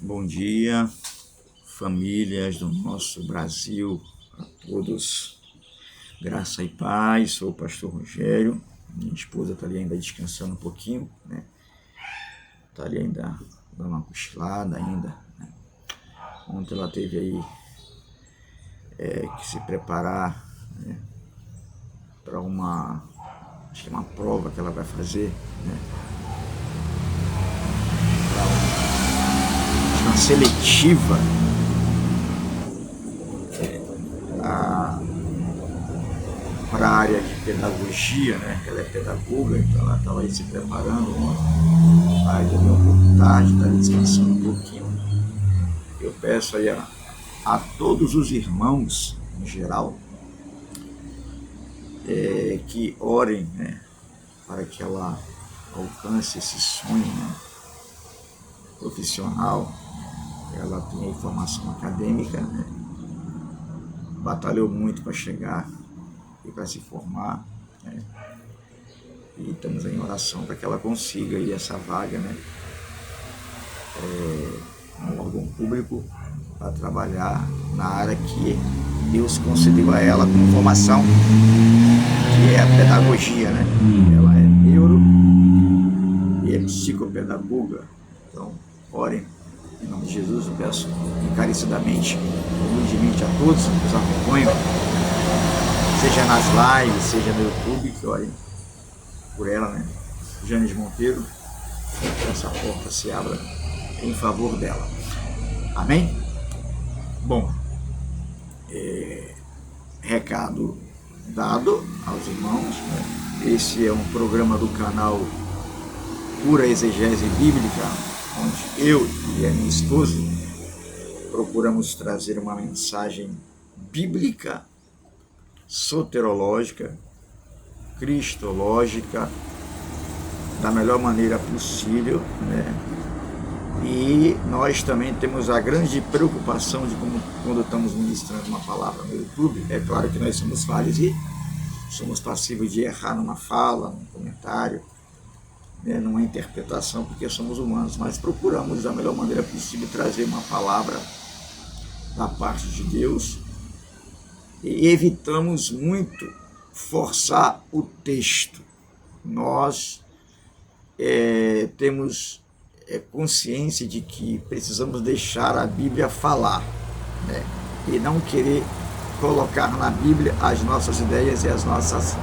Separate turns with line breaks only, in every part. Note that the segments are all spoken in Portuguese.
Bom dia, famílias do nosso Brasil, a todos. Graça e paz, sou o pastor Rogério. Minha esposa está ali ainda descansando um pouquinho, né? Está ali ainda dando uma cochilada ainda, né? Ontem ela teve aí que se preparar, né, para acho que é uma prova que ela vai fazer, né? Uma seletiva para a área de pedagogia, né? Ela é pedagoga, então ela estava aí se preparando ontem. Aí dormiu um pouco tarde, está descansando um pouquinho. Eu peço aí a todos os irmãos, em geral, que orem, né, para que ela alcance esse sonho, né, profissional. Ela tem formação acadêmica, né, batalhou muito para chegar e para se formar, né, e estamos em oração para que ela consiga aí essa vaga, né, no órgão público, para trabalhar na área que Deus concedeu a ela como formação, que é a pedagogia, né? Ela é neuro e é psicopedagoga. Então, orem em nome de Jesus. Eu peço encarecidamente, humildemente a todos que nos acompanham, seja nas lives, seja no YouTube, que orem por ela, né? Janes Monteiro, que essa porta se abra em favor dela. Amém? Bom, recado dado aos irmãos, né? Esse é um programa do canal Pura Exegese Bíblica, onde eu e a minha esposa procuramos trazer uma mensagem bíblica, soterológica, cristológica, da melhor maneira possível, né? E nós também temos a grande preocupação de como, quando estamos ministrando uma palavra no YouTube, é claro que nós somos falhos e somos passíveis de errar numa fala, num comentário, né, numa interpretação, porque somos humanos, mas procuramos da melhor maneira possível trazer uma palavra da parte de Deus e evitamos muito forçar o texto. Nós temos consciência de que precisamos deixar a Bíblia falar, né? E não querer colocar na Bíblia as nossas ideias e as nossas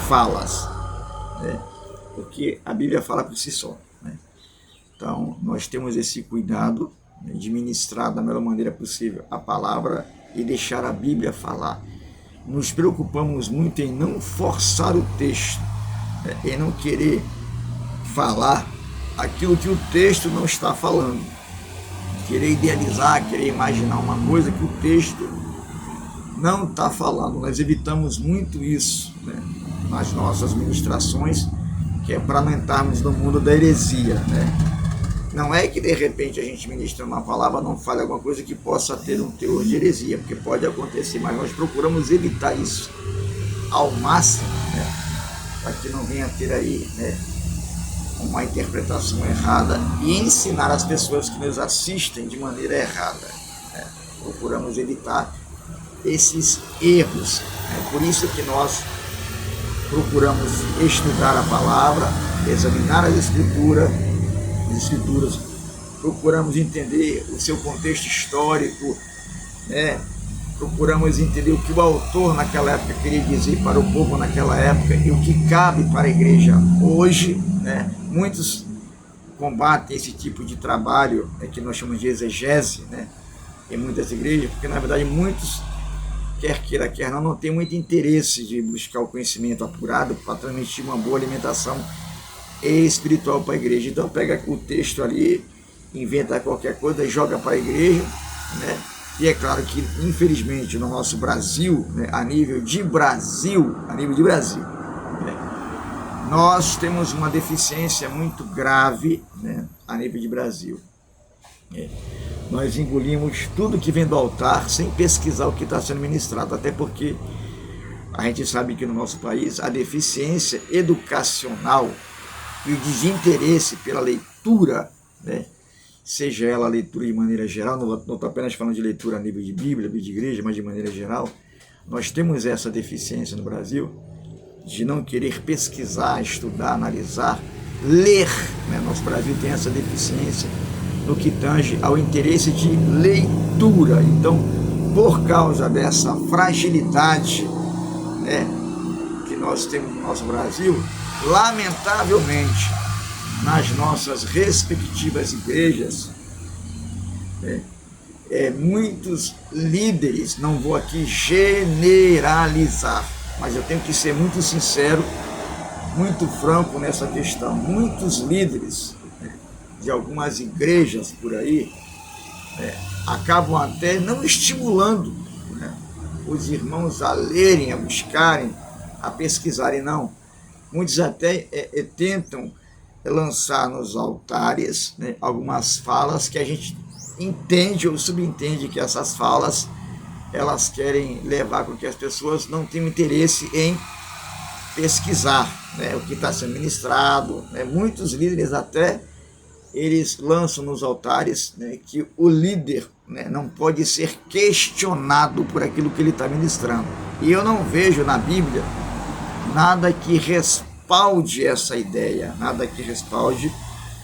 falas, né? Porque a Bíblia fala por si só, né? Então, nós temos esse cuidado, né, de ministrar da melhor maneira possível a palavra e deixar a Bíblia falar. Nos preocupamos muito em não forçar o texto, né, em não querer falar aquilo que o texto não está falando, querer idealizar, querer imaginar uma coisa que o texto não está falando. Nós evitamos muito isso, né, nas nossas ministrações, que é para não entrarmos no mundo da heresia, né? Não é que de repente a gente ministra uma palavra, não fale alguma coisa que possa ter um teor de heresia, porque pode acontecer, mas nós procuramos evitar isso ao máximo, né, para que não venha a ter aí, né, uma interpretação errada e ensinar as pessoas que nos assistem de maneira errada, né? Procuramos evitar esses erros. É por isso que nós procuramos estudar a palavra, examinar as escrituras, procuramos entender o seu contexto histórico, né? Procuramos entender o que o autor naquela época queria dizer para o povo naquela época e o que cabe para a igreja hoje, né? Muitos combatem esse tipo de trabalho, que nós chamamos de exegese, né, em muitas igrejas, porque na verdade muitos, quer queira, quer não tem muito interesse de buscar o conhecimento apurado para transmitir uma boa alimentação espiritual para a igreja. Então pega o texto ali, inventa qualquer coisa, joga para a igreja, né? E é claro que, infelizmente, no nosso Brasil, né, a nível de Brasil, né, nós temos uma deficiência muito grave, né, a nível de Brasil. Nós engolimos tudo que vem do altar sem pesquisar o que está sendo ministrado, até porque a gente sabe que no nosso país a deficiência educacional e o desinteresse pela leitura, né, seja ela a leitura de maneira geral, não estou apenas falando de leitura a nível de Bíblia, de igreja, mas de maneira geral. Nós temos essa deficiência no Brasil de não querer pesquisar, estudar, analisar, ler. Nosso Brasil tem essa deficiência no que tange ao interesse de leitura. Então, por causa dessa fragilidade que nós temos no nosso Brasil, lamentavelmente, nas nossas respectivas igrejas, muitos líderes, não vou aqui generalizar, mas eu tenho que ser muito sincero, muito franco nessa questão. Muitos líderes de algumas igrejas por aí acabam até não estimulando os irmãos a lerem, a buscarem, a pesquisarem, não. Muitos até tentam lançar nos altares algumas falas que a gente entende ou subentende que essas falas elas querem levar com que as pessoas não tenham interesse em pesquisar o que está sendo ministrado. Muitos líderes até eles lançam nos altares que o líder não pode ser questionado por aquilo que ele está ministrando. E eu não vejo na Bíblia nada que respalde essa ideia, nada que respalde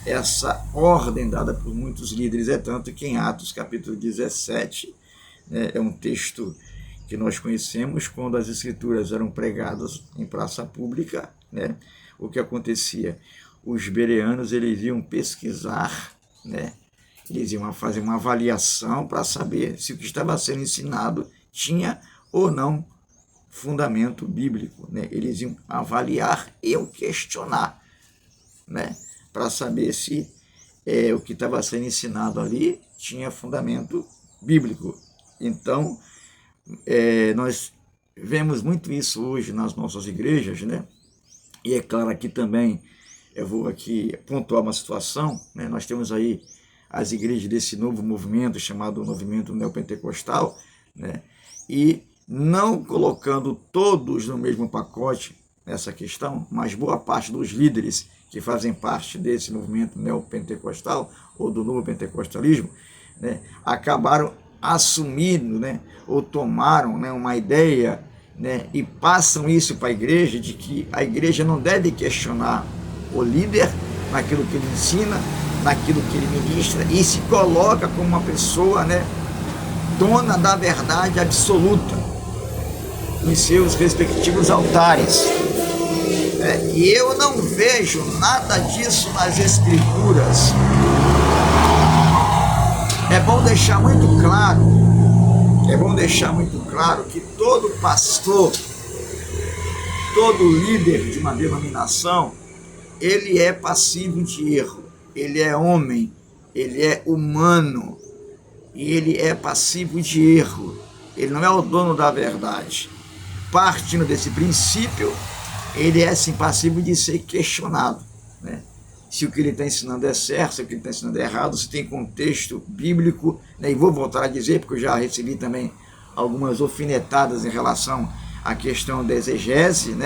essa ordem dada por muitos líderes. É tanto que em Atos capítulo 17, é um texto que nós conhecemos, quando as escrituras eram pregadas em praça pública, o que acontecia? Os bereanos eles iam pesquisar, eles iam fazer uma avaliação para saber se o que estava sendo ensinado tinha ou não fundamento bíblico. Eles iam avaliar e iam questionar, para saber se o que estava sendo ensinado ali tinha fundamento bíblico. Então, nós vemos muito isso hoje nas nossas igrejas, e é claro aqui também, eu vou aqui pontuar uma situação, nós temos aí as igrejas desse novo movimento, chamado movimento neopentecostal, e não colocando todos no mesmo pacote nessa questão, mas boa parte dos líderes que fazem parte desse movimento neopentecostal, ou do novo pentecostalismo, acabaram assumindo, ou tomaram uma ideia, e passam isso para a igreja, de que a igreja não deve questionar o líder naquilo que ele ensina, naquilo que ele ministra, e se coloca como uma pessoa dona da verdade absoluta nos seus respectivos altares. E eu não vejo nada disso nas escrituras. É bom deixar muito claro que todo pastor, todo líder de uma denominação, ele é passível de erro, ele é homem, ele é humano, e ele é passível de erro, ele não é o dono da verdade. Partindo desse princípio, ele é sim passível de ser questionado, se o que ele está ensinando é certo, se o que ele está ensinando é errado, se tem contexto bíblico, e vou voltar a dizer, porque eu já recebi também algumas alfinetadas em relação à questão da exegese,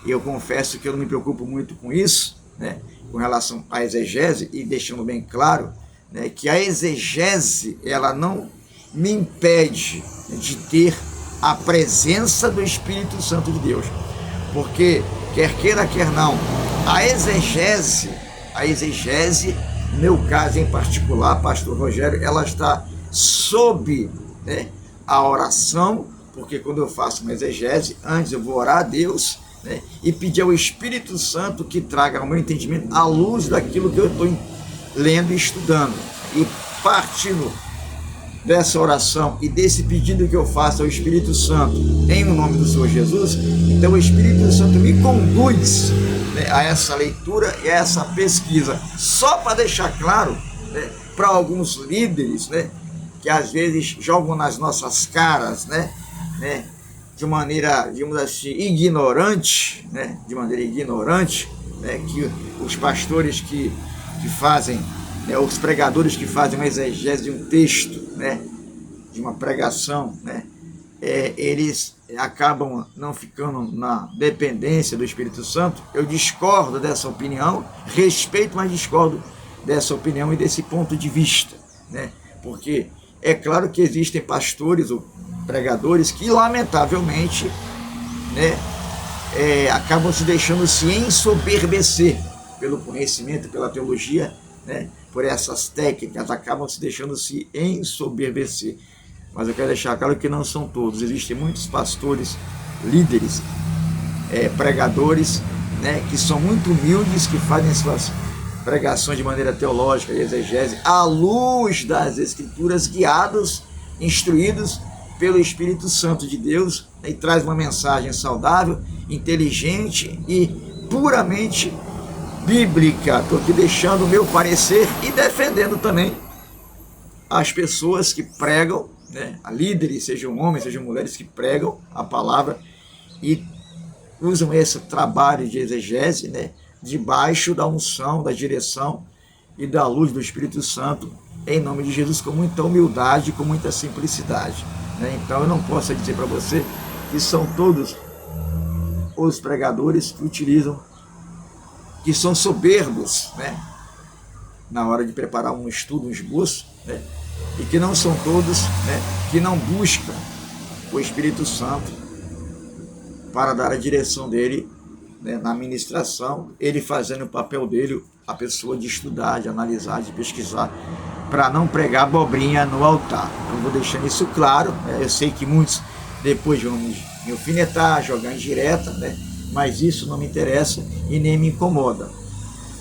e eu confesso que eu não me preocupo muito com isso, com relação à exegese, e deixando bem claro que a exegese, ela não me impede de ter a presença do Espírito Santo de Deus, porque quer queira, quer não, a exegese, no meu caso em particular, pastor Rogério, ela está sob a oração, porque quando eu faço uma exegese, antes eu vou orar a Deus, e pedir ao Espírito Santo que traga ao meu entendimento a luz daquilo que eu estou lendo e estudando. E partindo dessa oração e desse pedido que eu faço ao Espírito Santo, em nome do Senhor Jesus, então o Espírito Santo me conduz a essa leitura e a essa pesquisa. Só para deixar claro para alguns líderes que às vezes jogam nas nossas caras, de maneira, digamos assim, ignorante, que os pastores que fazem, os pregadores que fazem uma exegese de um texto, de uma pregação, eles acabam não ficando na dependência do Espírito Santo. Eu discordo dessa opinião, respeito, mas discordo dessa opinião e desse ponto de vista, né? Porque é claro que existem pastores ou pregadores que, lamentavelmente, né, acabam se deixando se ensoberbecer pelo conhecimento, pela teologia, né, por essas técnicas, acabam se deixando se ensoberbecer. Mas eu quero deixar claro que não são todos. Existem muitos pastores, líderes, pregadores, né, que são muito humildes, que fazem suas pregações de maneira teológica e exegese à luz das Escrituras, guiados, instruídos pelo Espírito Santo de Deus, e traz uma mensagem saudável, inteligente e puramente bíblica. Estou aqui deixando o meu parecer e defendendo também as pessoas que pregam, né, a líderes, sejam homens, sejam mulheres, que pregam a palavra e usam esse trabalho de exegese, né, debaixo da unção, da direção e da luz do Espírito Santo, em nome de Jesus, com muita humildade, com muita simplicidade, né? Então eu não posso dizer para você que são todos os pregadores que utilizam, que são soberbos, né, na hora de preparar um estudo, um esboço, né, e que não são todos, né, que não buscam o Espírito Santo para dar a direção dele, né, na ministração, ele fazendo o papel dele, a pessoa de estudar, de analisar, de pesquisar, para não pregar abobrinha no altar. Eu vou deixando isso claro, né? Eu sei que muitos depois vão me alfinetar, jogar indireta, né? Mas isso não me interessa e nem me incomoda,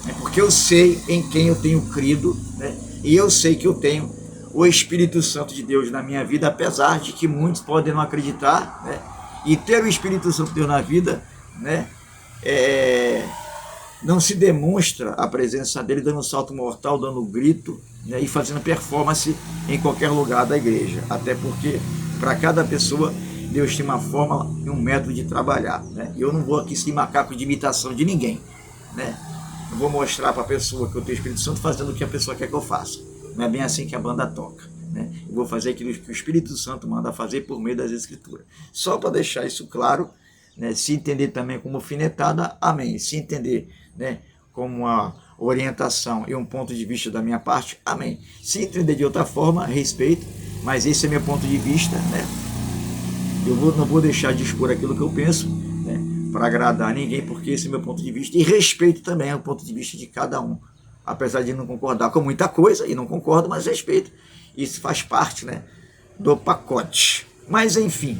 né? Porque eu sei em quem eu tenho crido, né? E eu sei que eu tenho o Espírito Santo de Deus na minha vida, apesar de que muitos podem não acreditar, né? E ter o Espírito Santo de Deus na vida, né, não se demonstra a presença dele dando um salto mortal, dando um grito, né, e fazendo performance em qualquer lugar da igreja. Até porque, para cada pessoa, Deus tem uma forma e um método de trabalhar, né? E eu não vou aqui ser macaco de imitação de ninguém, né? Eu vou mostrar para a pessoa que eu tenho o Espírito Santo fazendo o que a pessoa quer que eu faça. Não é bem assim que a banda toca, né? Eu vou fazer aquilo que o Espírito Santo manda fazer por meio das Escrituras. Só para deixar isso claro, né? Se entender também como alfinetada, amém. Se entender, né, como uma orientação e um ponto de vista da minha parte, amém. Se entender de outra forma, respeito, mas esse é meu ponto de vista, né? Eu não vou deixar de expor aquilo que eu penso, né, para agradar ninguém, porque esse é meu ponto de vista, e respeito também o ponto de vista de cada um, apesar de não concordar com muita coisa, e não concordo, mas respeito. Isso faz parte, né, do pacote. Mas enfim,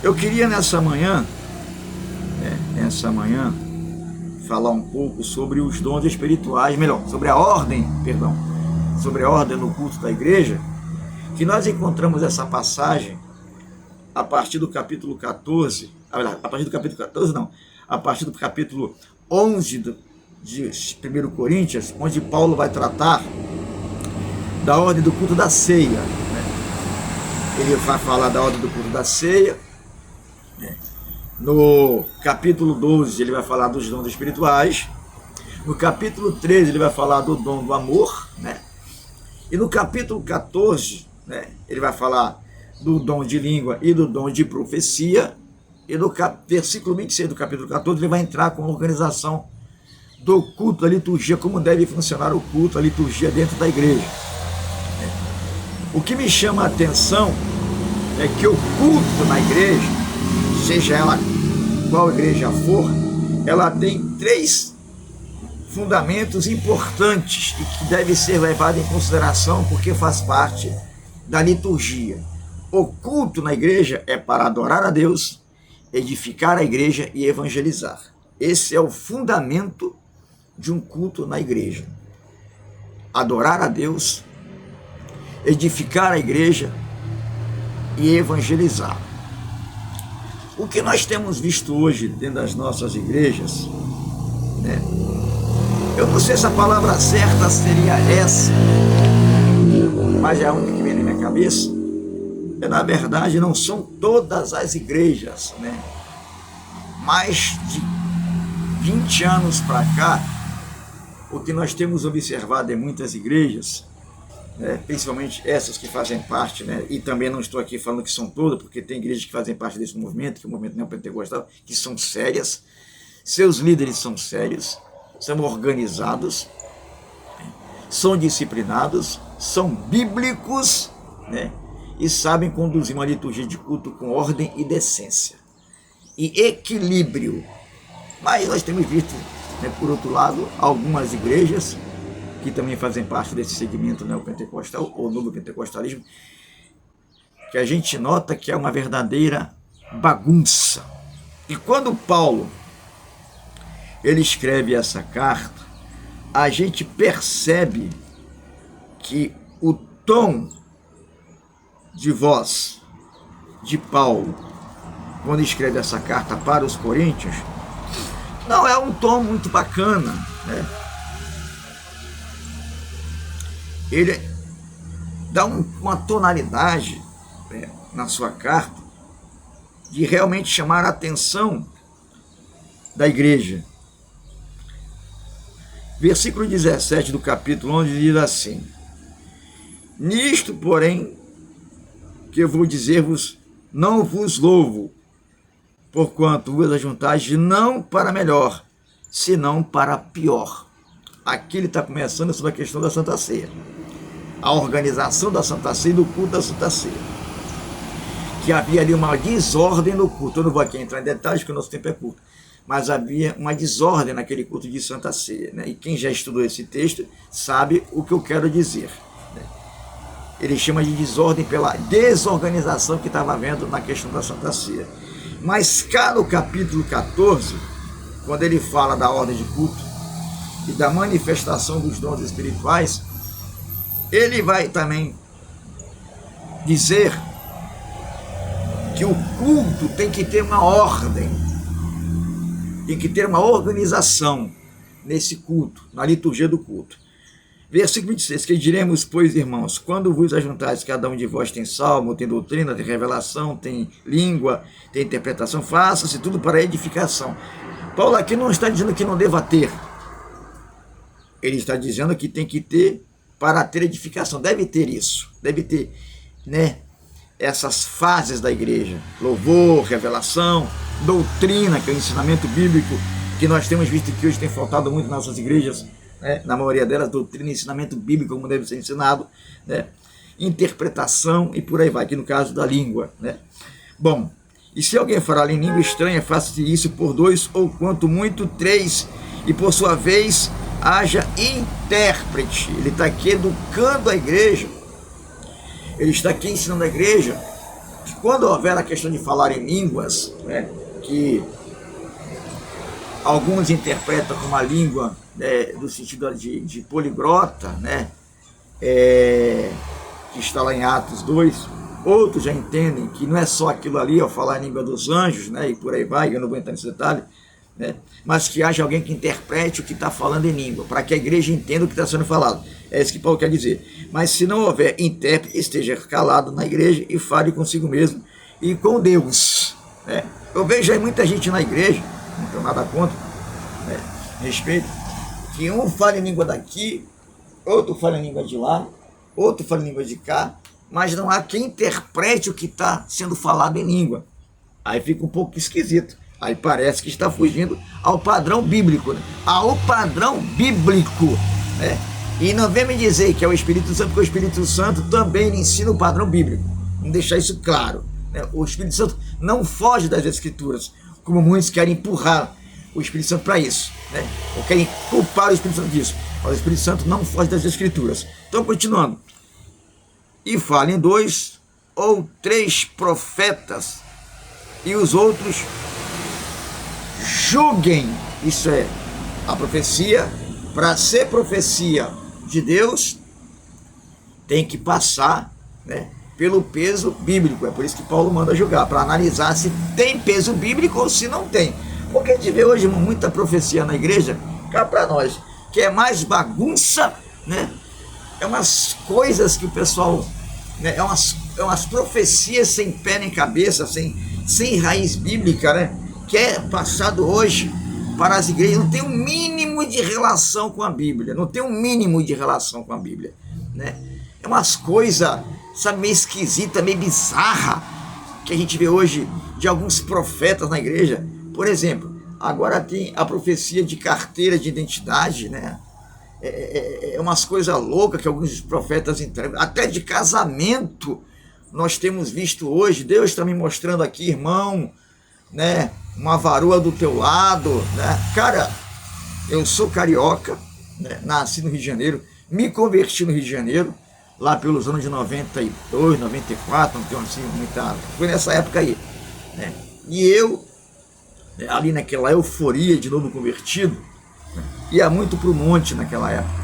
eu queria nessa manhã, falar um pouco sobre os dons espirituais, sobre a ordem no culto da igreja, que nós encontramos essa passagem a partir do capítulo 14, a partir do capítulo 11 de 1 Coríntios, onde Paulo vai tratar da ordem do culto da ceia, né? Ele vai falar da ordem do culto da ceia, né? No capítulo 12 ele vai falar dos dons espirituais, no capítulo 13 ele vai falar do dom do amor, né? E no capítulo 14, né, ele vai falar do dom de língua e do dom de profecia, e no versículo 26 do capítulo 14 ele vai entrar com a organização do culto, da liturgia, como deve funcionar o culto, a liturgia dentro da igreja. O que me chama a atenção é que o culto na igreja, seja ela qual igreja for, ela tem 3 fundamentos importantes e que devem ser levados em consideração porque faz parte da liturgia. O culto na igreja é para adorar a Deus, edificar a igreja e evangelizar. Esse é o fundamento de um culto na igreja. Adorar a Deus, edificar a igreja e evangelizar. O que nós temos visto hoje dentro das nossas igrejas, né? Eu não sei se a palavra certa seria essa, mas é a única que vem na minha cabeça. Na verdade, não são todas as igrejas, né? Mais de 20 anos para cá, o que nós temos observado em muitas igrejas, né, principalmente essas que fazem parte, né, e também não estou aqui falando que são todas, porque tem igrejas que fazem parte desse movimento, que o movimento neopentecostal, que são sérias, seus líderes são sérios, são organizados, são disciplinados, são bíblicos, né? E sabem conduzir uma liturgia de culto com ordem e decência e equilíbrio. Mas nós temos visto, né, por outro lado, algumas igrejas que também fazem parte desse segmento neopentecostal ou novo pentecostalismo, que a gente nota que é uma verdadeira bagunça. E quando Paulo ele escreve essa carta, a gente percebe que o tom de voz de Paulo, quando escreve essa carta para os coríntios, não é um tom muito bacana, né? Ele dá uma tonalidade, né, na sua carta, de realmente chamar a atenção da igreja. Versículo 17 do capítulo 11 diz assim: nisto, porém, que eu vou dizer-vos, não vos louvo, porquanto vos ajuntais não para melhor, senão para pior. Aqui ele está começando sobre a questão da Santa Ceia, a organização da Santa Ceia e do culto da Santa Ceia, que havia ali uma desordem no culto. Eu não vou aqui entrar em detalhes, porque o nosso tempo é curto, mas havia uma desordem naquele culto de Santa Ceia, né? E quem já estudou esse texto sabe o que eu quero dizer, né? Ele chama de desordem pela desorganização que estava havendo na questão da Santa Ceia. Mas cá no capítulo 14, quando ele fala da ordem de culto e da manifestação dos dons espirituais, ele vai também dizer que o culto tem que ter uma ordem, tem que ter uma organização nesse culto, na liturgia do culto. Versículo 26, que diremos, pois, irmãos, quando vos ajuntais, cada um de vós tem salmo, tem doutrina, tem revelação, tem língua, tem interpretação, faça-se tudo para edificação. Paulo aqui não está dizendo que não deva ter, ele está dizendo que tem que ter para ter edificação, deve ter isso, deve ter, né, essas fases da igreja: louvor, revelação, doutrina, que é o ensinamento bíblico, que nós temos visto que hoje tem faltado muito nas nossas igrejas, né? Na maioria delas, doutrina e ensinamento bíblico, como deve ser ensinado, né? Interpretação e por aí vai, aqui no caso da língua, né? Bom, e se alguém falar em língua estranha, faça isso por 2 ou quanto muito 3, e por sua vez haja intérprete. Ele está aqui educando a igreja, ele está aqui ensinando a igreja que quando houver a questão de falar em línguas, né, que alguns interpretam como a língua, né, no sentido de poliglota, né, que está lá em Atos 2, outros já entendem que não é só aquilo ali, ó, falar em língua dos anjos, né, e por aí vai, eu não vou entrar nesse detalhe, né, mas que haja alguém que interprete o que está falando em língua, para que a igreja entenda o que está sendo falado. É isso que Paulo quer dizer. Mas se não houver intérprete, esteja calado na igreja e fale consigo mesmo e com Deus, né? Eu vejo aí muita gente na igreja, não tenho nada contra, né, respeito, que um fala em língua daqui, outro fala em língua de lá, outro fala em língua de cá, mas não há quem interprete o que está sendo falado em língua. Aí fica um pouco esquisito. Aí parece que está fugindo ao padrão bíblico, né? Ao padrão bíblico, né? E não vem me dizer que é o Espírito Santo, porque o Espírito Santo também ensina o padrão bíblico. Vamos deixar isso claro, né? O Espírito Santo não foge das Escrituras, como muitos querem empurrar o Espírito Santo para isso, né? Ou querem culpar o Espírito Santo disso. Mas o Espírito Santo não foge das Escrituras. Então, continuando. E falem 2 ou 3 profetas, e os outros julguem. Isso é a profecia. Para ser profecia de Deus, tem que passar, né, pelo peso bíblico. É por isso que Paulo manda julgar, para analisar se tem peso bíblico ou se não tem. Porque a gente vê hoje muita profecia na igreja, cá para nós, que é mais bagunça, né? É umas coisas que o pessoal, né, é umas profecias sem pé nem cabeça, sem raiz bíblica, né? Que é passado hoje para as igrejas, não tem um mínimo de relação com a Bíblia, não tem um mínimo de relação com a Bíblia, né? É umas coisas, sabe, meio esquisita, meio bizarra, que a gente vê hoje de alguns profetas na igreja. Por exemplo, agora tem a profecia de carteira de identidade, né? umas coisas loucas que alguns profetas entregam, até de casamento nós temos visto hoje. Deus está me mostrando aqui, irmão, né, uma varoa do teu lado, né? Cara, eu sou carioca, né, nasci no Rio de Janeiro, me converti no Rio de Janeiro, lá pelos anos de 92, 94, não tenho assim muita... Foi nessa época aí, né? E eu, ali naquela euforia de novo convertido, né, ia muito para o monte naquela época.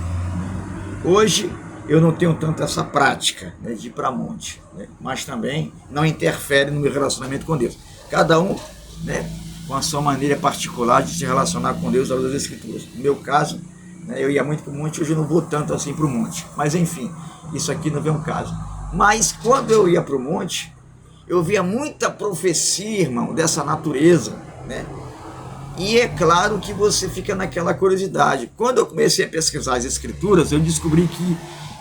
Hoje eu não tenho tanto essa prática, né, de ir para monte, né, mas também não interfere no meu relacionamento com Deus. Cada um, né, com a sua maneira particular de se relacionar com Deus através das Escrituras. No meu caso, né, eu ia muito para o monte, hoje eu não vou tanto assim para o monte. Mas enfim, isso aqui não vem um caso. Mas quando eu ia para o monte, eu via muita profecia, irmão, dessa natureza, né? E é claro que você fica naquela curiosidade. Quando eu comecei a pesquisar as Escrituras, eu descobri que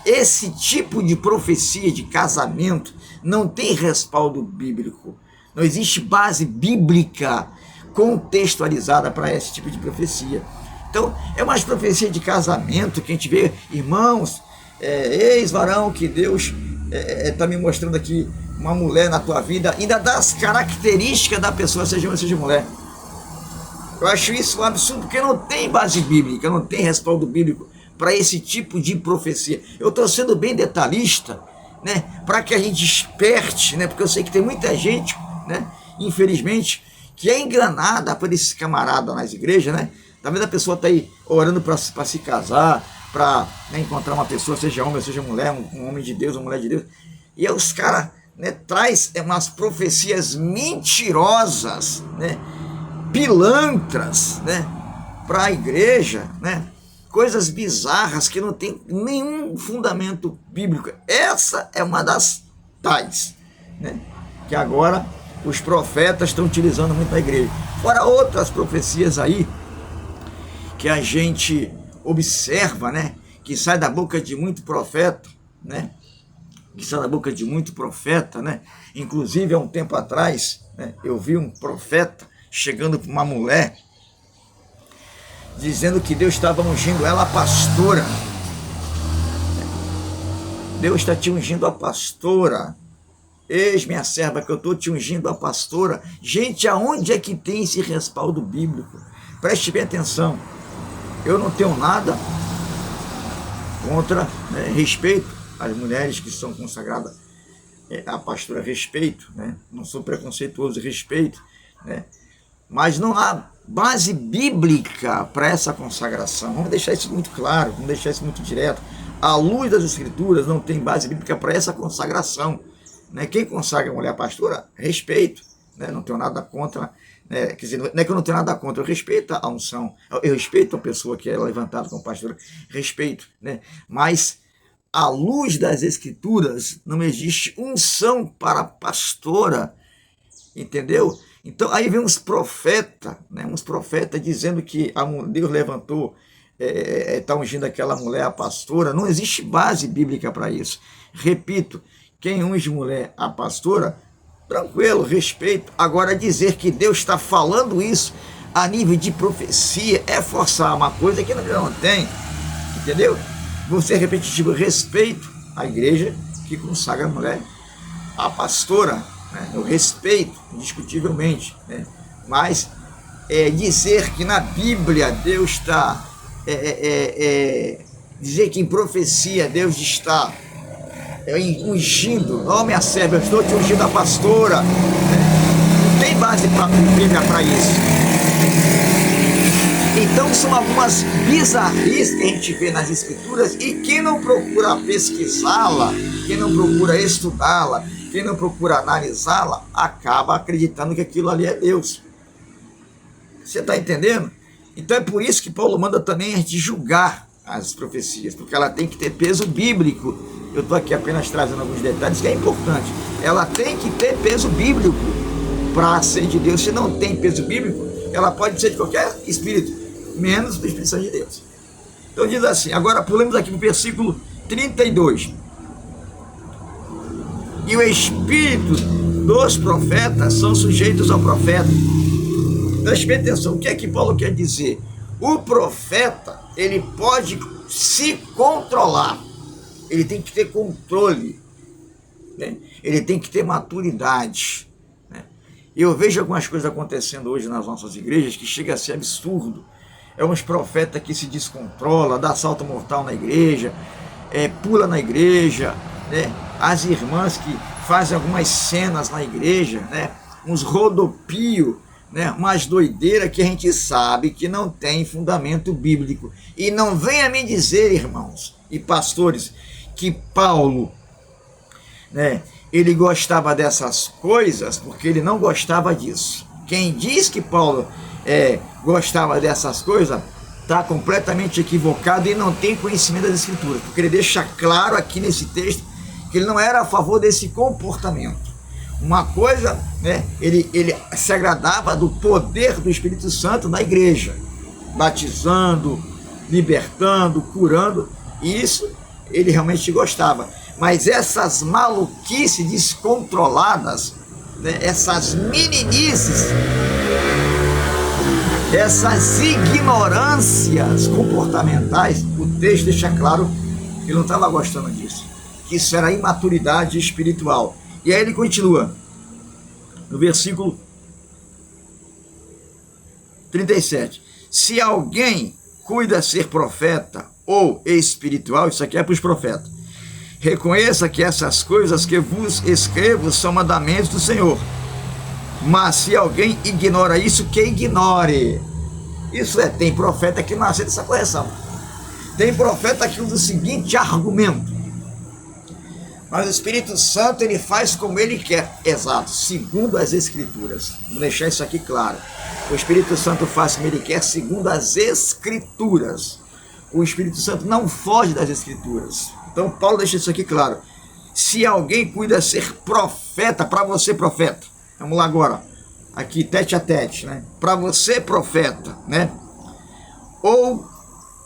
esse tipo de profecia de casamento não tem respaldo bíblico. Não existe base bíblica contextualizada para esse tipo de profecia. Então, é uma profecia de casamento que a gente vê, irmãos, eis varão que Deus está me mostrando aqui uma mulher na tua vida, ainda das características da pessoa, seja homem, seja mulher. Eu acho isso um absurdo, porque não tem base bíblica, não tem respaldo bíblico para esse tipo de profecia. Eu estou sendo bem detalhista, né, para que a gente desperte, né, porque eu sei que tem muita gente, né, infelizmente, que é enganada por esses camaradas nas igrejas, né? Talvez a pessoa está aí orando para se casar, para, né, encontrar uma pessoa, seja homem, seja mulher, um homem de Deus, uma mulher de Deus, e aí os caras, né, traz umas profecias mentirosas, né, pilantras, né, para a igreja, né, coisas bizarras que não tem nenhum fundamento bíblico. Essa é uma das tais, né, que agora os profetas estão utilizando muito na igreja. Fora outras profecias aí que a gente observa, né, que sai da boca de muito profeta, né, que sai da boca de muito profeta, né. Inclusive, há um tempo atrás, né, eu vi um profeta chegando para uma mulher, dizendo que Deus estava ungindo ela a pastora. Deus está te ungindo a pastora. Eis minha serva que eu estou te ungindo a pastora. Gente, aonde é que tem esse respaldo bíblico? Preste bem atenção. Eu não tenho nada contra, né, respeito às mulheres que são consagradas à pastora, respeito, né? Não sou preconceituoso, respeito, né? Mas não há base bíblica para essa consagração. Vamos deixar isso muito claro, vamos deixar isso muito direto. À luz das Escrituras, não tem base bíblica para essa consagração, né? Quem consagra a mulher pastora, respeito, né? Não tenho nada contra, né? Quer dizer, não é que eu não tenho nada contra, eu respeito a unção, eu respeito a pessoa que é levantada como pastora, respeito, né? Mas à luz das Escrituras não existe unção para pastora, entendeu? Então aí vem uns profetas, né, dizendo que Deus levantou, está ungindo aquela mulher a pastora. Não existe base bíblica para isso. Repito, quem unge mulher a pastora, tranquilo, respeito. Agora dizer que Deus está falando isso a nível de profecia é forçar uma coisa que não tem, entendeu? Vou ser repetitivo, respeito a igreja que consagra a mulher a pastora, né? Eu respeito, indiscutivelmente, né? Mas dizer que na Bíblia Deus está, dizer que em profecia Deus está ungindo, ó minha serva, eu estou te ungindo a pastora, né? Não tem base bíblica para isso. Então são algumas bizarrices que a gente vê nas Escrituras, e quem não procura pesquisá-la, quem não procura estudá-la, quem não procura analisá-la, acaba acreditando que aquilo ali é Deus. Você está entendendo? Então é por isso que Paulo manda também a gente julgar as profecias, porque ela tem que ter peso bíblico. Eu estou aqui apenas trazendo alguns detalhes que é importante. Ela tem que ter peso bíblico para ser de Deus. Se não tem peso bíblico, ela pode ser de qualquer espírito, menos do Espírito Santo de Deus. Então diz assim, agora pulamos aqui para o versículo 32. E o espírito dos profetas são sujeitos ao profeta. Preste bem atenção, o que é que Paulo quer dizer? O profeta, ele pode se controlar, ele tem que ter controle, né? Ele tem que ter maturidade, né? Eu vejo algumas coisas acontecendo hoje nas nossas igrejas que chega a ser absurdo. É uns profetas que se descontrola, dá salto mortal na igreja, pula na igreja, né? As irmãs que fazem algumas cenas na igreja, né? Uns rodopio, né? Umas doideiras que a gente sabe que não tem fundamento bíblico. E não venha me dizer, irmãos e pastores, que Paulo, né, ele gostava dessas coisas porque ele não gostava disso. Quem diz que Paulo gostava dessas coisas está completamente equivocado e não tem conhecimento das Escrituras, porque ele deixa claro aqui nesse texto que ele não era a favor desse comportamento. Uma coisa, né, ele se agradava do poder do Espírito Santo na igreja, batizando, libertando, curando, e isso ele realmente gostava. Mas essas maluquices descontroladas, né, essas meninices, essas ignorâncias comportamentais, o texto deixa claro que ele não estava gostando disso, que isso era imaturidade espiritual. E aí ele continua, no versículo 37. Se alguém cuida ser profeta ou espiritual, isso aqui é para os profetas, reconheça que essas coisas que vos escrevo são mandamentos do Senhor. Mas se alguém ignora isso, que ignore. Isso tem profeta que não aceita essa correção. Tem profeta que usa o seguinte argumento: mas o Espírito Santo, ele faz como ele quer. Exato, segundo as Escrituras. Vou deixar isso aqui claro. O Espírito Santo faz como ele quer, segundo as Escrituras. O Espírito Santo não foge das Escrituras. Então Paulo deixa isso aqui claro. Se alguém cuida ser profeta, para você profeta, vamos lá agora, aqui tete a tete, né? Para você profeta, né? Ou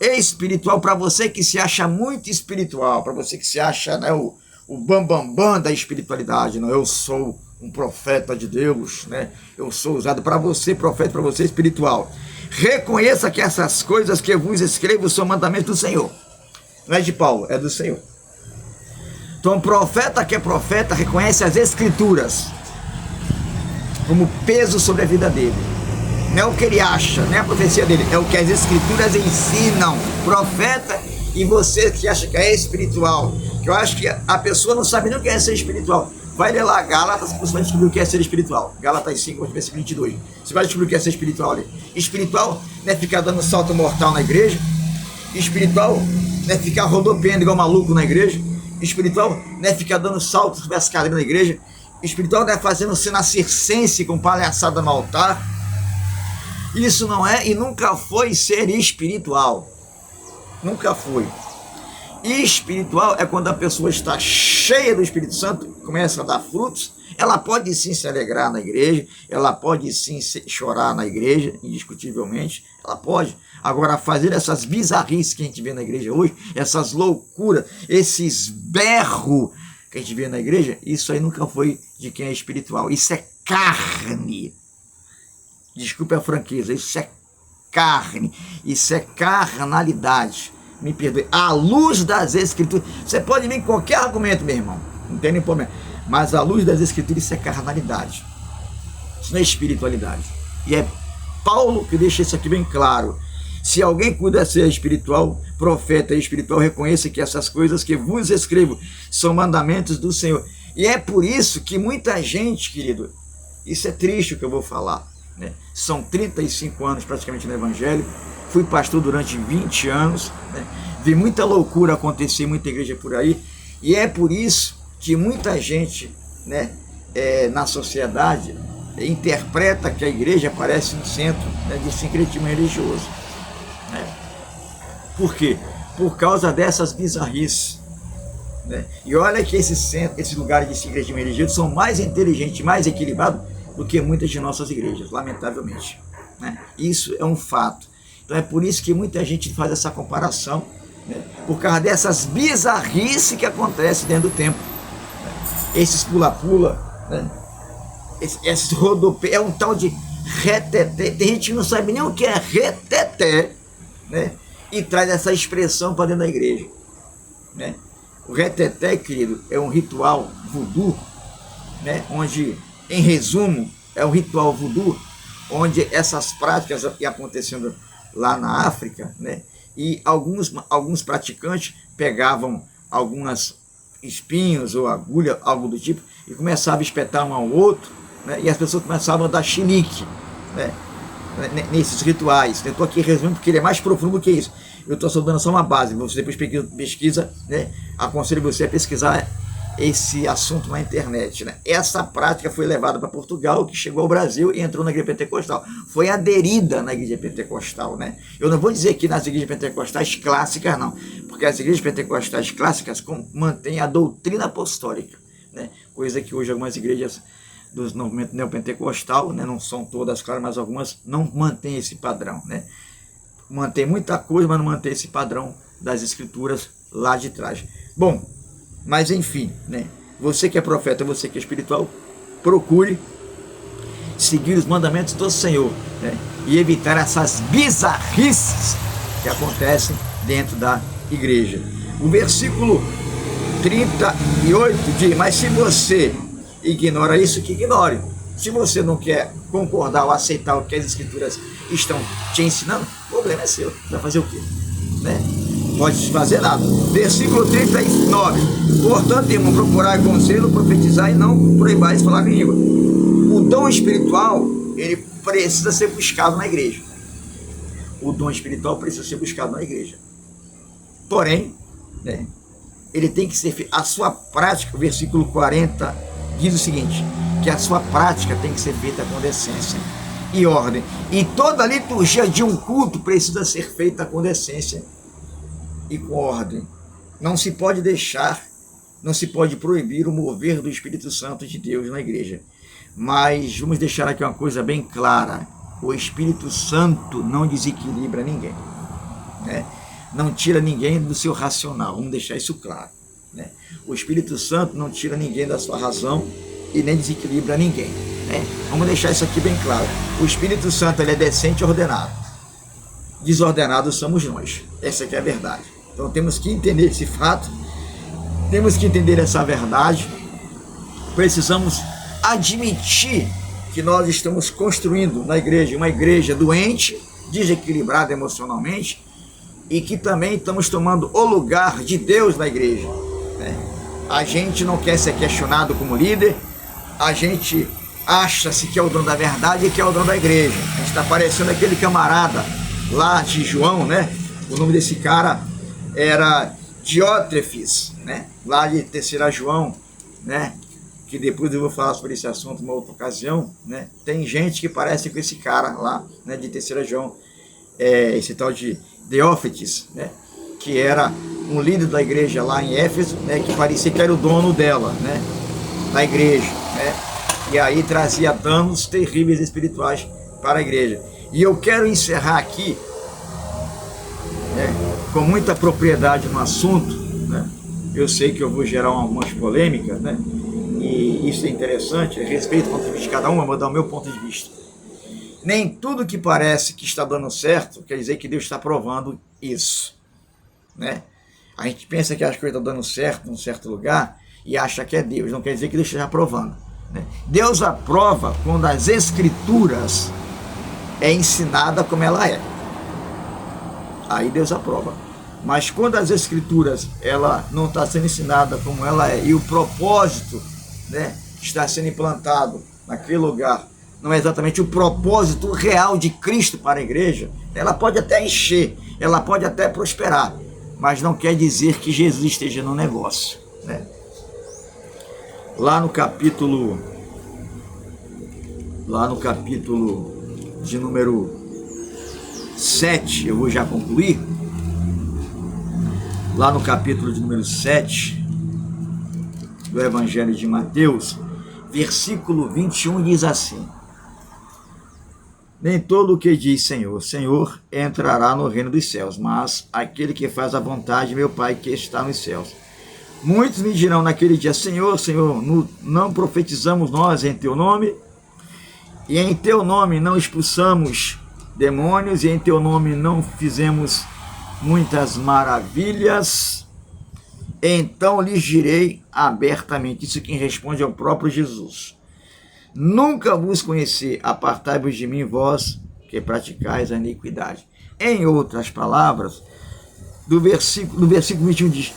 espiritual, para você que se acha muito espiritual, para você que se acha, né, o bambambam da espiritualidade, não? Eu sou um profeta de Deus, né? Eu sou usado. Para você profeta, para você espiritual, reconheça que essas coisas que eu vos escrevo são mandamentos do Senhor. Não é de Paulo, é do Senhor. Então, profeta que é profeta reconhece as Escrituras como peso sobre a vida dele. Não é o que ele acha, não é a profecia dele, é o que as Escrituras ensinam. Profeta, e você que acha que é espiritual, que eu acho que a pessoa não sabe nem o que é ser espiritual. Vai ler lá Gálatas, você vai descobrir o que é ser espiritual. Gálatas 5, versículo 22. Você vai descobrir o que é ser espiritual ali. Espiritual não é ficar dando salto mortal na igreja. Espiritual não é ficar rodopiando igual maluco na igreja. Espiritual não é ficar dando saltos sobre as cadeiras na igreja. Espiritual não é fazendo cena circense com palhaçada no altar. Isso não é e nunca foi ser espiritual. Nunca foi. Espiritual é quando a pessoa está cheia do Espírito Santo, começa a dar frutos. Ela pode sim se alegrar na igreja, ela pode sim chorar na igreja, indiscutivelmente, ela pode. Agora, fazer essas bizarrices que a gente vê na igreja hoje, essas loucuras, esses berros que a gente vê na igreja, isso aí nunca foi de quem é espiritual. Isso é carne. Desculpe a franqueza, isso é carne, isso é carnalidade. Me perdoe, à luz das Escrituras. Você pode vir com qualquer argumento, meu irmão, não tem nenhum problema, mas à luz das Escrituras isso é carnalidade, isso não é espiritualidade. E é Paulo que deixa isso aqui bem claro. Se alguém cuida ser espiritual, profeta espiritual, reconheça que essas coisas que vos escrevo são mandamentos do Senhor. E é por isso que muita gente, querido, isso é triste o que eu vou falar, né? São 35 anos praticamente no Evangelho, fui pastor durante 20 anos, né? Vi muita loucura acontecer em muita igreja por aí, e é por isso que muita gente, né, na sociedade interpreta que a igreja parece um centro, né, de sincretismo religioso, né? Por quê? Por causa dessas bizarrices, né? E olha que esses lugares de sincretismo religioso são mais inteligentes, mais equilibrados do que muitas de nossas igrejas, lamentavelmente, né? Isso é um fato. Então é por isso que muita gente faz essa comparação, né? Por causa dessas bizarrices que acontecem dentro do templo, né? Esses pula-pula, né? Esses rodopé, é um tal de reteté. Tem gente que não sabe nem o que é reteté, né? e traz essa expressão para dentro da igreja, né? O reteté, querido, é um ritual voodoo, né? Onde, em resumo, é um ritual voodoo, onde essas práticas iam acontecendo lá na África, né? E alguns praticantes pegavam algumas espinhos ou agulha, algo do tipo, e começavam a espetar um ao outro, né? E as pessoas começavam a dar chilique, né? Nesses rituais. Eu estou aqui resumindo porque ele é mais profundo do que isso. Eu estou só dando só uma base. Você depois pesquisa, né? Aconselho você a pesquisar esse assunto na internet, né? Essa prática foi levada para Portugal, que chegou ao Brasil e entrou na igreja pentecostal. Foi aderida na igreja pentecostal, né? Eu não vou dizer que nas igrejas pentecostais clássicas, não, porque as igrejas pentecostais clássicas mantêm a doutrina apostólica, né? Coisa que hoje algumas igrejas do movimento neopentecostal, né? Não são todas, claro, mas algumas não mantêm esse padrão, né? Mantém muita coisa, mas não mantém esse padrão das escrituras lá de trás. Bom, mas enfim, né? Você que é profeta, você que é espiritual, procure seguir os mandamentos do Senhor, né? E evitar essas bizarrices que acontecem dentro da igreja. O versículo 38 diz: mas se você ignora isso, que ignore. Se você não quer concordar ou aceitar o que as escrituras estão te ensinando, o problema é seu. Você vai fazer o quê? Né? Pode fazer nada. Versículo 39. Portanto, irmão, procurai conselho, profetizar e não proibais falar em língua. O dom espiritual, ele precisa ser buscado na igreja. O dom espiritual precisa ser buscado na igreja. Porém, né, ele tem que ser feito. A sua prática, o versículo 40 diz o seguinte, que a sua prática tem que ser feita com decência e ordem. E toda a liturgia de um culto precisa ser feita com decência e com ordem. Não se pode deixar, não se pode proibir o mover do Espírito Santo de Deus na igreja. Mas vamos deixar aqui uma coisa bem clara: o Espírito Santo não desequilibra ninguém, né? Não tira ninguém do seu racional, vamos deixar isso claro, né? O Espírito Santo não tira ninguém da sua razão e nem desequilibra ninguém, né? Vamos deixar isso aqui bem claro. O Espírito Santo, ele é decente e ordenado. Desordenados somos nós. Essa aqui é a verdade. Então temos que entender esse fato, temos que entender essa verdade, precisamos admitir que nós estamos construindo na igreja uma igreja doente, desequilibrada emocionalmente, e que também estamos tomando o lugar de Deus na igreja, né? A gente não quer ser questionado como líder, a gente acha-se que é o dono da verdade e que é o dono da igreja. A gente está parecendo aquele camarada lá de João, né? O nome desse cara era Diótrefes, né? Lá de 3 João, né? Que depois eu vou falar sobre esse assunto em uma outra ocasião, né? Tem gente que parece com esse cara lá, né? De 3 João, esse tal de Diófetes, né? Que era um líder da igreja lá em Éfeso, né? Que parecia que era o dono dela, né? Da igreja, né? E aí trazia danos terríveis espirituais para a igreja. E eu quero encerrar aqui, né, com muita propriedade no assunto, né? Eu sei que eu vou gerar algumas polêmicas, né? E isso é interessante, respeito o ponto de vista de cada um, eu vou dar o meu ponto de vista. Nem tudo que parece que está dando certo quer dizer que Deus está provando isso, né? A gente pensa que as coisas estão dando certo em um certo lugar e acha que é Deus, não quer dizer que Deus esteja aprovando, né? Deus aprova quando as escrituras é ensinada como ela é. Aí Deus aprova. Mas quando as escrituras ela não está sendo ensinada como ela é, e o propósito, né, está sendo implantado naquele lugar não é exatamente o propósito real de Cristo para a igreja, ela pode até encher, ela pode até prosperar, mas não quer dizer que Jesus esteja no negócio, né? Lá no capítulo de número 7, eu vou já concluir. Lá no capítulo de número 7 do Evangelho de Mateus, versículo 21 diz assim: nem todo o que diz Senhor, Senhor, entrará no reino dos céus, mas aquele que faz a vontade de meu Pai que está nos céus. Muitos me dirão naquele dia: Senhor, Senhor, não profetizamos nós em teu nome? E em teu nome não expulsamos demônios? E em teu nome não fizemos muitas maravilhas, então lhes direi abertamente. Isso quem responde é o próprio Jesus. Nunca vos conheci, apartai-vos de mim, vós que praticais a iniquidade. Em outras palavras, no versículo 21 diz,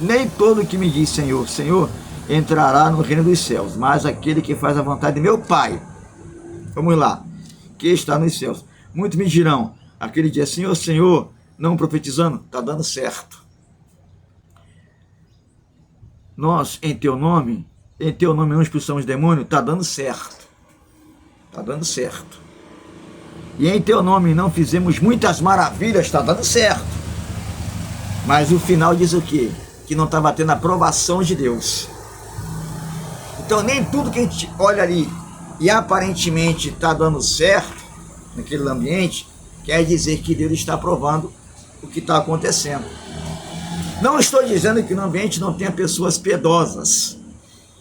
nem todo que me diz Senhor, Senhor, entrará no reino dos céus, mas aquele que faz a vontade de meu Pai, vamos lá, que está nos céus. Muitos me dirão, aquele dia, Senhor, Senhor, não profetizando, está dando certo. Nós, em teu nome não expulsamos demônio, está dando certo. Está dando certo. E em teu nome não fizemos muitas maravilhas, está dando certo. Mas o final diz o quê? Que não estava tendo a aprovação de Deus. Então nem tudo que a gente olha ali e aparentemente está dando certo naquele ambiente, quer dizer que Deus está aprovando o que está acontecendo. Não estou dizendo que no ambiente não tenha pessoas piedosas,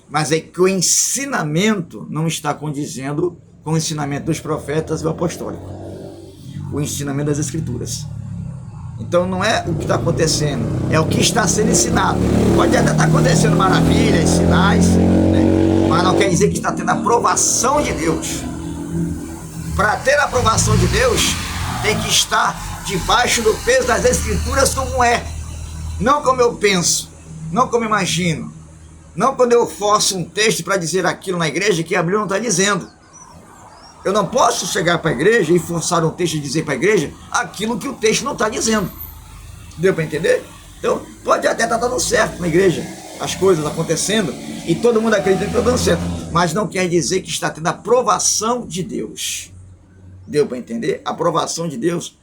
mas é que o ensinamento não está condizendo com o ensinamento dos profetas e o apostólico, o ensinamento das Escrituras. Então não é o que está acontecendo, é o que está sendo ensinado. Pode até estar acontecendo maravilhas, sinais, né? Mas não quer dizer que está tendo a aprovação de Deus. Para ter a aprovação de Deus, tem que estar debaixo do peso das Escrituras como é. Não como eu penso, não como imagino, não quando eu forço um texto para dizer aquilo na igreja que a Bíblia não está dizendo. Eu não posso chegar para a igreja e forçar um texto e dizer para a igreja aquilo que o texto não está dizendo. Deu para entender? Então, pode até estar dando certo na igreja, as coisas acontecendo, e todo mundo acredita que está dando certo, mas não quer dizer que está tendo a aprovação de Deus. Deu para entender? A aprovação de Deus,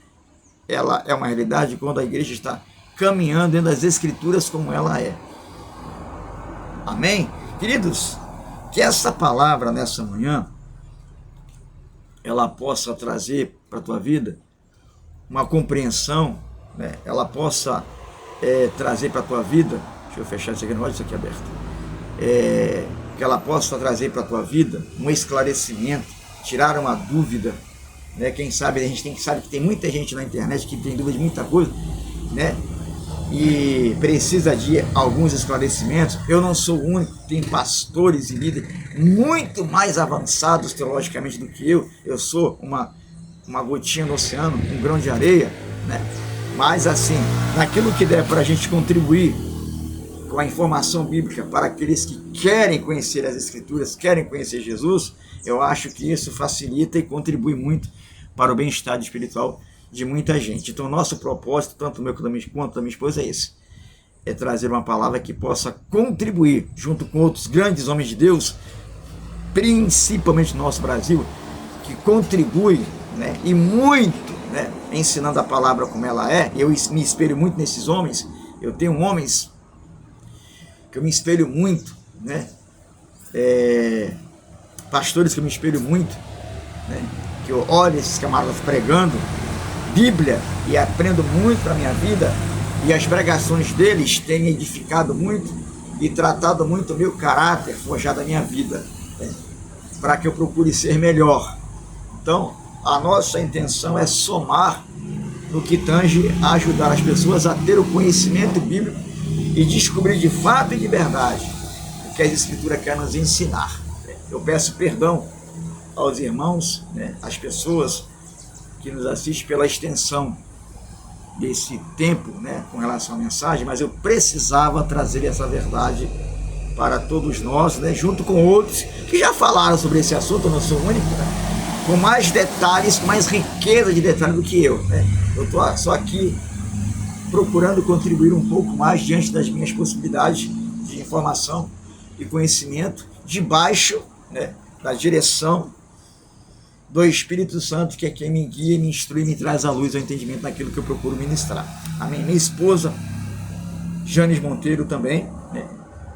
ela é uma realidade quando a igreja está caminhando dentro das Escrituras como ela é. Amém? Queridos, que essa palavra nessa manhã, ela possa trazer para a tua vida uma compreensão, né? Ela possa trazer para a tua vida, deixa eu fechar isso aqui, não pode isso aqui aberto, que ela possa trazer para a tua vida um esclarecimento, tirar uma dúvida, né? Quem sabe, a gente sabe que tem muita gente na internet que tem dúvida de muita coisa, né? E precisa de alguns esclarecimentos. Eu não sou o único, tem pastores e líderes muito mais avançados teologicamente do que eu. Eu sou uma gotinha no oceano, um grão de areia, né? Mas assim, naquilo que der para a gente contribuir com a informação bíblica para aqueles que querem conhecer as Escrituras, querem conhecer Jesus, eu acho que isso facilita e contribui muito para o bem-estar espiritual de muita gente. Então, nosso propósito, tanto o meu quanto da minha esposa, é esse: é trazer uma palavra que possa contribuir, junto com outros grandes homens de Deus, principalmente no nosso Brasil, que contribui, né, e muito, né, ensinando a palavra como ela é. Eu me espelho muito nesses homens. Eu tenho homens que eu me espelho muito, né, pastores que eu me espelho muito, né, que eu olho esses camaradas pregando Bíblia e aprendo muito para a minha vida, e as pregações deles têm edificado muito e tratado muito o meu caráter, forjado a minha vida, né, para que eu procure ser melhor. Então, a nossa intenção é somar no que tange a ajudar as pessoas a ter o conhecimento bíblico e descobrir de fato e de verdade o que a Escritura quer nos ensinar. Eu peço perdão aos irmãos, né, às pessoas que nos assistem pela extensão desse tempo, né, com relação à mensagem, mas eu precisava trazer essa verdade para todos nós, né, junto com outros que já falaram sobre esse assunto. Eu não sou o único, né, com mais detalhes, com mais riqueza de detalhes do que eu, né. Eu estou só aqui procurando contribuir um pouco mais diante das minhas possibilidades de informação e conhecimento, debaixo, né, da direção do Espírito Santo, que é quem me guia, me instrui, me traz à luz o entendimento daquilo que eu procuro ministrar. Amém? Minha esposa, Janes Monteiro, também, né?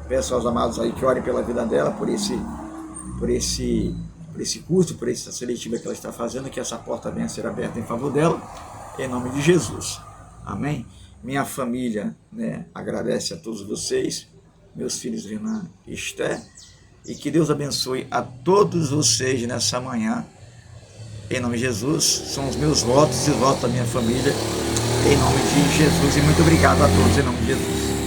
Peço aos amados aí que orem pela vida dela, por esse curso, por essa seletiva que ela está fazendo, que essa porta venha a ser aberta em favor dela, em nome de Jesus. Amém? Minha família, né, agradece a todos vocês, meus filhos Renan e Esther, e que Deus abençoe a todos vocês nessa manhã, em nome de Jesus. São os meus votos e os votos da minha família, em nome de Jesus, e muito obrigado a todos em nome de Jesus.